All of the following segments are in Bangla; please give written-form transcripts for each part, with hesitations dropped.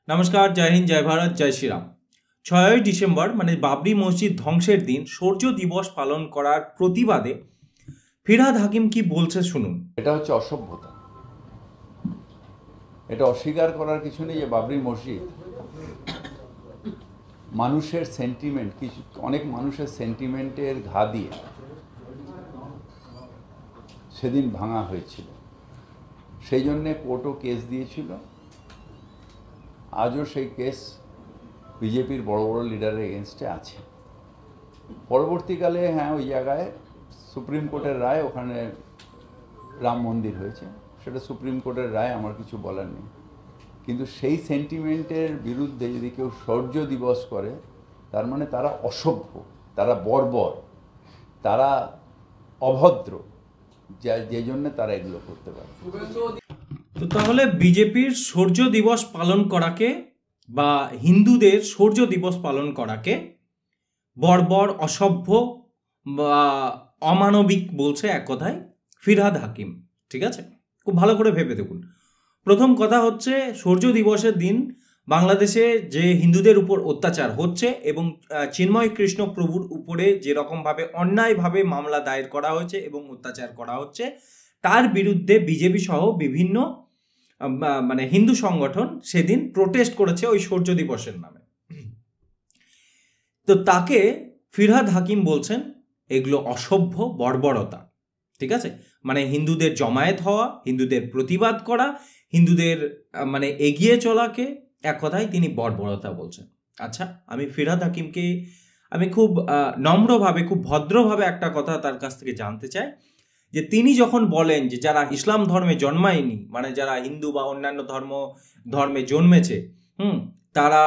নমস্কার, জয় হিন্দ, জয় ভারত, জয় শ্রীরাম। 6ই ডিসেম্বর মানে বাবরি মসজিদ ধ্বংসের দিন সূর্য দিবস পালন করার প্রতিবাদে ফিরহাদ হাকিম কি বলছে শুনুন। এটা হচ্ছে অসভ্যতা। এটা অস্বীকার করার কিছু নেই যে বাবরি মসজিদ মানুষের সেন্টিমেন্ট, অনেক মানুষের সেন্টিমেন্টের ঘা দিয়ে সেদিন ভাঙা হয়েছিল। সেই জন্যে কোর্টও কেস দিয়েছিল। আজও সেই কেস বিজেপির বড় বড় লিডারের এগেনস্টে আছে। পরবর্তীকালে ওই জায়গায় সুপ্রিম কোর্টের রায়, ওখানে রাম মন্দির হয়েছে, সেটা সুপ্রিম কোর্টের রায়, আমার কিছু বলার নেই। কিন্তু সেই সেন্টিমেন্টের বিরুদ্ধে যদি কেউ শৌর্য দিবস করে, তার মানে তারা অসভ্য, তারা বর্বর, তারা অভদ্র, যে জন্য তারা এগুলো করতে পারে। তো তাহলে বিজেপির সূর্য দিবস পালন করাকে বা হিন্দুদের সূর্য দিবস পালন করাকে বর্বর, অসভ্য বা অমানবিক বলছে এক কথায় ফিরহাদ হাকিম। ঠিক আছে, খুব ভালো করে ভেবে দেখুন। প্রথম কথা হচ্ছে, সূর্য দিবসের দিন বাংলাদেশে যে হিন্দুদের উপর অত্যাচার হচ্ছে এবং চিন্ময় কৃষ্ণ প্রভুর উপরে যেরকমভাবে অন্যায়ভাবে মামলা দায়ের করা হয়েছে এবং অত্যাচার করা হচ্ছে, তার বিরুদ্ধে বিজেপি সহ বিভিন্ন মানে হিন্দু সংগঠন সেদিন প্রোটেস্ট করেছে ওই সূর্য দিবসের নামে। তো তাকে ফিরহাদ হাকিম বলছেন এগুলো অসভ্য, বর্বরতা। ঠিক আছে, মানে হিন্দুদের জমায়েত হওয়া, হিন্দুদের প্রতিবাদ করা, হিন্দুদের মানে এগিয়ে চলাকে এক কথায় তিনি বর্বরতা বলছেন। আচ্ছা, আমি ফিরহাদ হাকিমকে আমি খুব নম্রভাবে, খুব ভদ্রভাবে একটা কথা তার কাছ থেকে জানতে চাই, যে তিনি যখন বলেন যে যারা ইসলাম ধর্মে জন্মায়নি, মানে যারা হিন্দু বা অন্যান্য ধর্মে জন্মেছে, তারা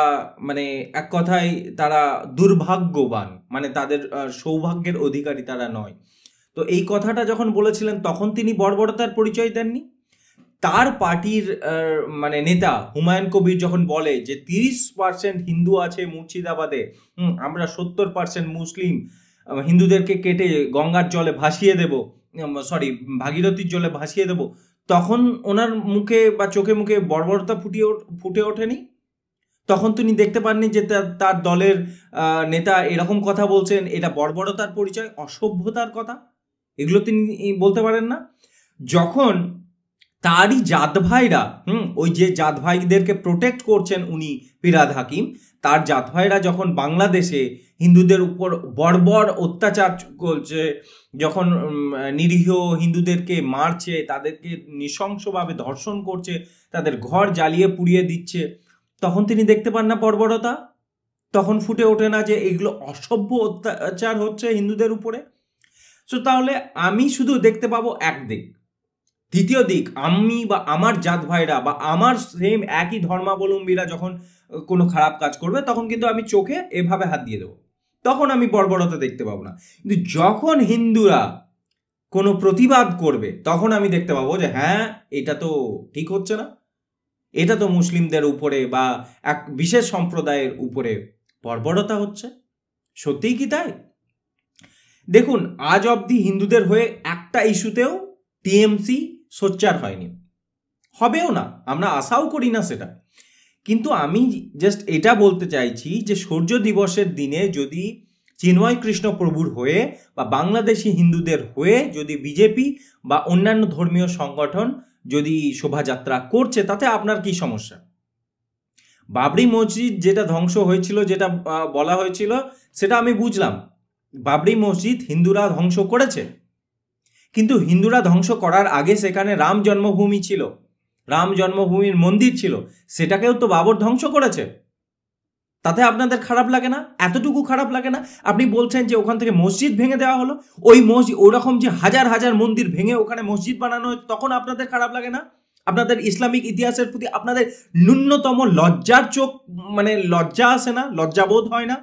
মানে এক কথায় তারা দুর্ভাগ্যবান, মানে তাদের সৌভাগ্যের অধিকারী তারা নয়। তো এই কথাটা যখন বলেছিলেন তখন তিনি বর্বরতার পরিচয় দেননি। তার পার্টির মানে নেতা হুমায়ুন কবির যখন বলে যে 30% হিন্দু আছে মুর্শিদাবাদে, আমরা 70% মুসলিম, হিন্দুদেরকে কেটে গঙ্গার জলে ভাসিয়ে দেব, ভাগীরথীর জলে ভাসিয়ে দেব, তখন ওনার মুখে বা চোখে মুখে বর্বরতা ফুটে ওঠেনি? তখন তিনি দেখতে পাননি যে তার দলের নেতা এরকম কথা বলছেন? এটা বর্বরতার পরিচয়, অসভ্যতার কথা, এগুলো তিনি বলতে পারেন না? যখন তারই জাত ভাইরা, ওই যে জাত ভাইদেরকে প্রোটেক্ট করছেন উনি ফিরহাদ হাকিম, তার জাত ভাইরা যখন বাংলাদেশে হিন্দুদের উপর বর্বর অত্যাচার করছে, যখন নিরীহ হিন্দুদেরকে মারছে, তাদেরকে নৃশংসভাবে ধর্ষণ করছে, তাদের ঘর জ্বালিয়ে পুড়িয়ে দিচ্ছে, তখন তিনি দেখতে পান না বর্বরতা? তখন ফুটে ওঠে না যে এগুলো অসভ্য অত্যাচার হচ্ছে হিন্দুদের উপরে? সো তাহলে আমি শুধু দেখতে পাবো এক দিক। দ্বিতীয় দিক, আমি বা আমার জাত ভাইরা বা আমার সেম একই ধর্মাবলম্বীরা যখন কোনো খারাপ কাজ করবে, তখন কিন্তু আমি চোখে এভাবে হাত দিয়ে দেবো, তখন আমি বর্বরতা দেখতে পাবো না। কিন্তু যখন হিন্দুরা কোনো প্রতিবাদ করবে, তখন আমি দেখতে পাবো যে হ্যাঁ, এটা তো ঠিক হচ্ছে না, এটা তো মুসলিমদের উপরে বা এক বিশেষ সম্প্রদায়ের উপরে বর্বরতা হচ্ছে। সত্যিই কি তাই? দেখুন, আজ অবধি হিন্দুদের হয়ে একটা ইস্যুতেও টিএমসি সোচ্চার হয়নি, হবেও না, আমরা আশাও করি না সেটা। কিন্তু আমি জাস্ট এটা বলতে চাইছি যে সূর্য দিবসের দিনে যদি চিন্ময় কৃষ্ণ প্রভুর হয়ে বা বাংলাদেশি হিন্দুদের হয়ে যদি বিজেপি বা অন্যান্য ধর্মীয় সংগঠন যদি শোভাযাত্রা করছে, তাতে আপনার কি সমস্যা? বাবরি মসজিদ যেটা ধ্বংস হয়েছিল, যেটা বলা হয়েছিল, সেটা আমি বুঝলাম, বাবরি মসজিদ হিন্দুরা ধ্বংস করেছে, কিন্তু হিন্দুরা ধ্বংস করার আগে সেখানে রাম জন্মভূমি ছিল, রাম জন্মভূমির মন্দির ছিল, সেটাকেও তো বাবর ধ্বংস করেছে। তাতে আপনাদের খারাপ লাগে না? এতটুকু খারাপ লাগে না? আপনি বলছেন যে ওখান থেকে মসজিদ ভেঙে দেওয়া হলো, ওই মসজিদ, ওরকম যে হাজার হাজার মন্দির ভেঙে ওখানে মসজিদ বানানো হয়, তখন আপনাদের খারাপ লাগে না? আপনাদের ইসলামিক ইতিহাসের প্রতি আপনাদের ন্যূনতম লজ্জার চোখ, মানে লজ্জা আসে না? লজ্জাবোধ হয় না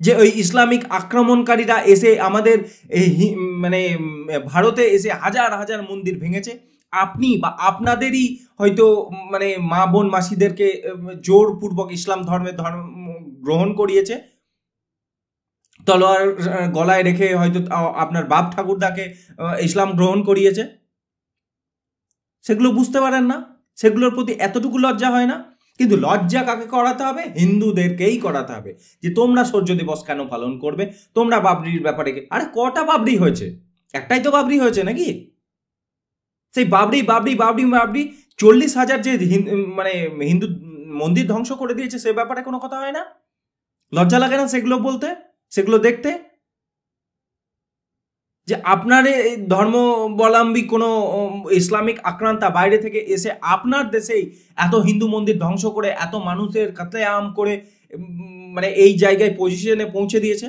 যে ওই ইসলামিক আক্রমণকারীরা এসে আমাদের মানে ভারতে এসে হাজার হাজার মন্দির ভেঙেছে? আপনি বা আপনাদেরই হয়তো মানে মা বোন মাসিদেরকে জোরপূর্বক ইসলাম ধর্ম গ্রহণ করিয়েছে, তলোয়ার গলায় রেখে হয়তো আপনার বাপ ঠাকুরদাকে ইসলাম গ্রহণ করিয়েছে, সেগুলো বুঝতে পারেন না? সেগুলোর প্রতি এতটুকু লজ্জা হয় না? কিন্তু লজ্জা কাকে করাতে হবে? হিন্দুদেরকেই করাতে হবে, যে তোমরা সূর্য দিবস কেন পালন করবে, তোমরা বাবরির ব্যাপারে আরে কটা বাবরি হয়েছে? একটাই তো বাবরি হয়েছে নাকি? সেই বাবরি বাবরি বাবরি বাবরি 40,000 যে মানে হিন্দু মন্দির ধ্বংস করে দিয়েছে সে ব্যাপারে কোনো কথা হয় না? লজ্জা লাগে না সেগুলো বলতে, সেগুলো দেখতে? যে আপনার এই ধর্মাবলম্বী কোনো ইসলামিক আক্রান্তা বাইরে থেকে এসে আপনার দেশেই এত হিন্দু মন্দির ধ্বংস করে, এত মানুষের কাতলেআম করে মানে এই জায়গায় পজিশনে পৌঁছে দিয়েছে।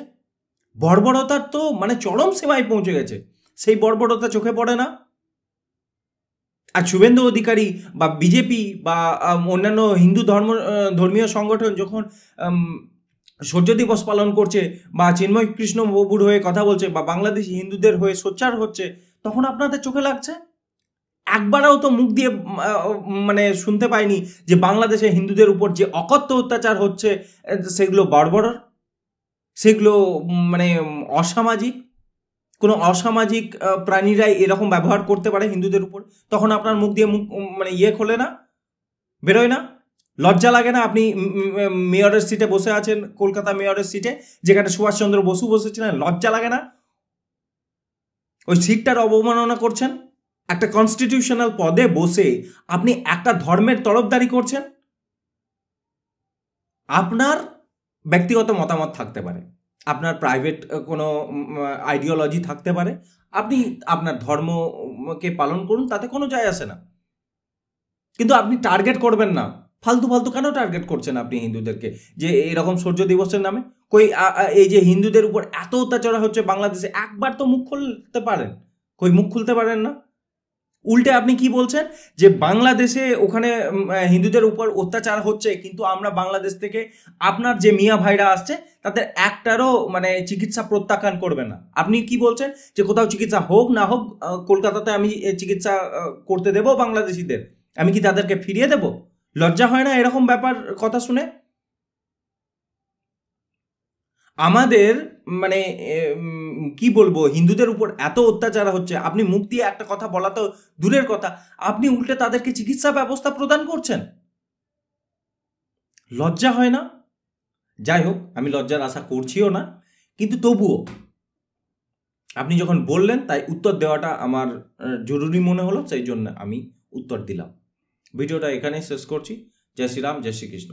বর্বরতার তো মানে চরম সীমায় পৌঁছে গেছে, সেই বর্বরতা চোখে পড়ে না? আর শুভেন্দু অধিকারী বা বিজেপি বা অন্যান্য হিন্দু ধর্মীয় সংগঠন যখন সূর্য দিবস পালন করছে বা চিন্ময় কৃষ্ণ বাবুর হয়ে কথা বলছে বা বাংলাদেশি হিন্দুদের হয়ে সোচ্চার হচ্ছে, তখন আপনাদের চোখে লাগছে? একবারও তো মুখ দিয়ে মানে শুনতে পাইনি যে বাংলাদেশে হিন্দুদের উপর যে অকথ্য অত্যাচার হচ্ছে সেগুলো বর্বর, সেগুলো মানে অসামাজিক, কোনো অসামাজিক প্রাণীরাই এরকম ব্যবহার করতে পারে হিন্দুদের উপর। তখন আপনার মুখ দিয়ে মানে খোলে না, বেরোয় না? লজ্জা লাগে না? আপনি মেয়রের সিটে বসে আছেন, কলকাতা মেয়রের সিটে, যেখানে সুভাষচন্দ্র বসু বসেছিলেন। লজ্জা লাগে না? ওই সিটটার অবমাননা করছেন, একটা কনস্টিটিউশনাল পদে বসে আপনি একটা ধর্মের তরফদারি করছেন। আপনার ব্যক্তিগত মতামত থাকতে পারে, আপনার প্রাইভেট কোনো আইডিওলজি থাকতে পারে, আপনি আপনার ধর্মকে পালন করুন, তাতে কোনো যায় আসে না। কিন্তু আপনি টার্গেট করবেন না। ফালতু ফালতু কেন টার্গেট করছেন আপনি হিন্দুদেরকে, যে এরকম সূর্য দিবসের নামে? এই যে হিন্দুদের উপর এত অত্যাচার হচ্ছে বাংলাদেশে, একবার তো মুখ খুলতে পারেন? মুখ খুলতে পারেন না। উল্টে আপনি কি বলছেন যে বাংলাদেশে ওখানে হিন্দুদের উপর অত্যাচার হচ্ছে, কিন্তু আমরা বাংলাদেশ থেকে আপনার যে মিয়া ভাইরা আসছে তাদের একটারও মানে চিকিৎসা প্রত্যাখ্যান করবে না। আপনি কি বলছেন যে কোথাও চিকিৎসা হোক না হোক, কলকাতাতে আমি চিকিৎসা করতে দেব বাংলাদেশিদের, আমি কি তাদেরকে ফিরিয়ে দেব? লজ্জা হয় না এরকম ব্যাপার কথা শুনে? আমাদের মানে কি বলবো, হিন্দুদের উপর এত অত্যাচার হচ্ছে, আপনি মুখ দিয়ে একটা কথা বলা তো দূরের কথা, আপনি উল্টে তাদেরকে চিকিৎসা ব্যবস্থা প্রদান করছেন। লজ্জা হয় না? যাই হোক, আমি লজ্জার আশা করছিও না, কিন্তু তবুও আপনি যখন বললেন তাই উত্তর দেওয়াটা আমার জরুরি মনে হলো, সেই জন্য আমি উত্তর দিলাম। ভিডিওটা এখানেই শেষ করছি। জয় শ্রীরাম, জয় শ্রীকৃষ্ণ।